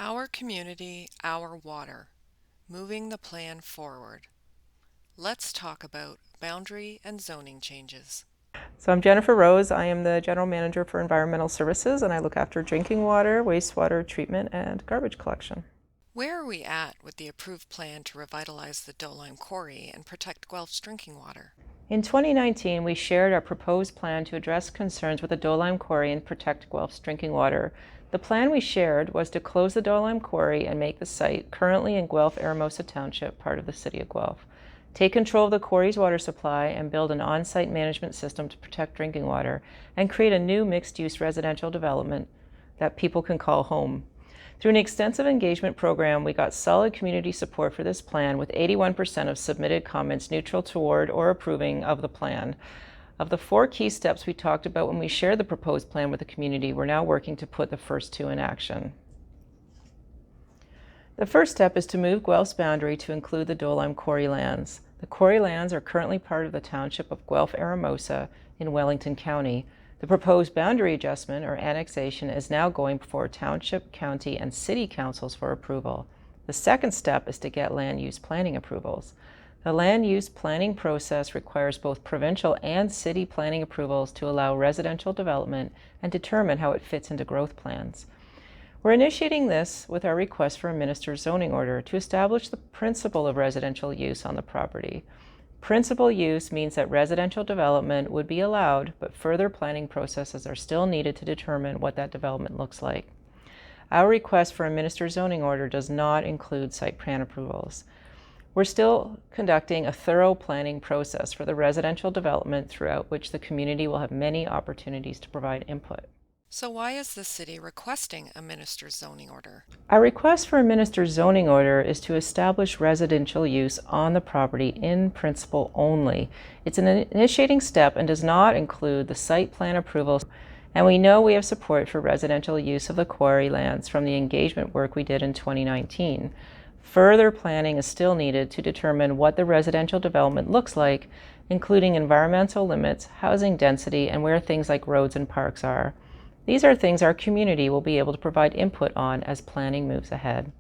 Our community, our water. Moving the plan forward. Let's talk about boundary and zoning changes. So I'm Jennifer Rose. I am the General Manager for Environmental Services, and I look after drinking water, wastewater treatment, and garbage collection. Where are we at with the approved plan to revitalize the Dolime Quarry and protect Guelph's drinking water? In 2019, we shared our proposed plan to address concerns with the Dolime Quarry and protect Guelph's drinking water. The plan we shared was to close the Dolime Quarry and make the site, currently in Guelph-Aramosa Township, part of the City of Guelph. Take control of the quarry's water supply and build an on-site management system to protect drinking water, and create a new mixed-use residential development that people can call home. Through an extensive engagement program, we got solid community support for this plan, with 81% of submitted comments neutral toward or approving of the plan. Of the 4 key steps we talked about when we shared the proposed plan with the community, we're now working to put the first 2 in action. The first step is to move Guelph's boundary to include the Dolime Quarry lands. The quarry lands are currently part of the township of Guelph-Aramosa in Wellington County. The proposed boundary adjustment, or annexation, is now going before township, county, and city councils for approval. The second step is to get land use planning approvals. The land use planning process requires both provincial and city planning approvals to allow residential development and determine how it fits into growth plans. We're initiating this with our request for a minister's zoning order to establish the principle of residential use on the property. Principal use means that residential development would be allowed, but further planning processes are still needed to determine what that development looks like. Our request for a minister's zoning order does not include site plan approvals. We're still conducting a thorough planning process for the residential development, throughout which the community will have many opportunities to provide input. So why is the city requesting a minister's zoning order? Our request for a minister's zoning order is to establish residential use on the property in principle only. It's an initiating step and does not include the site plan approval, and we know we have support for residential use of the quarry lands from the engagement work we did in 2019. Further planning is still needed to determine what the residential development looks like, including environmental limits, housing density, and where things like roads and parks are. These are things our community will be able to provide input on as planning moves ahead.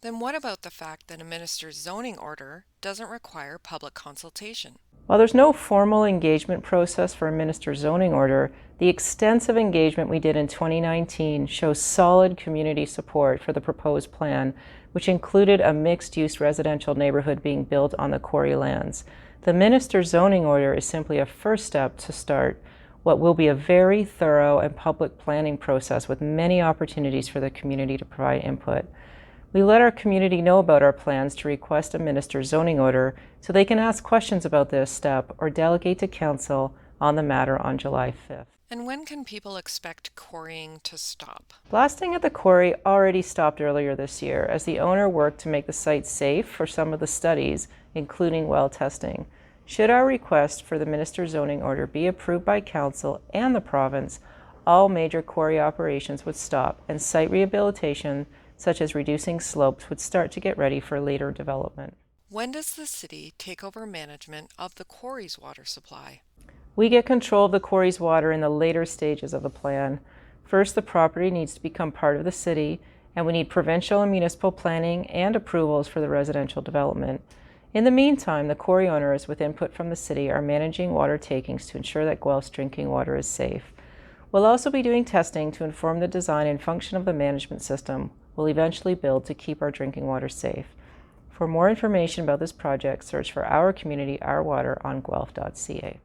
Then what about the fact that a minister's zoning order doesn't require public consultation? While there's no formal engagement process for a minister's zoning order, the extensive engagement we did in 2019 shows solid community support for the proposed plan, which included a mixed-use residential neighborhood being built on the quarry lands. The minister's zoning order is simply a first step to start what will be a very thorough and public planning process with many opportunities for the community to provide input. We let our community know about our plans to request a minister's zoning order so they can ask questions about this step or delegate to council on the matter on July 5th. And when can people expect quarrying to stop? Blasting at the quarry already stopped earlier this year as the owner worked to make the site safe for some of the studies, including well testing. Should our request for the minister's zoning order be approved by council and the province, all major quarry operations would stop and site rehabilitation, such as reducing slopes, would start to get ready for later development. When does the city take over management of the quarry's water supply? We get control of the quarry's water in the later stages of the plan. First, the property needs to become part of the city, and we need provincial and municipal planning and approvals for the residential development. In the meantime, the quarry owners, with input from the city, are managing water takings to ensure that Guelph's drinking water is safe. We'll also be doing testing to inform the design and function of the management system we'll eventually build to keep our drinking water safe. For more information about this project, search for Our Community, Our Water on guelph.ca.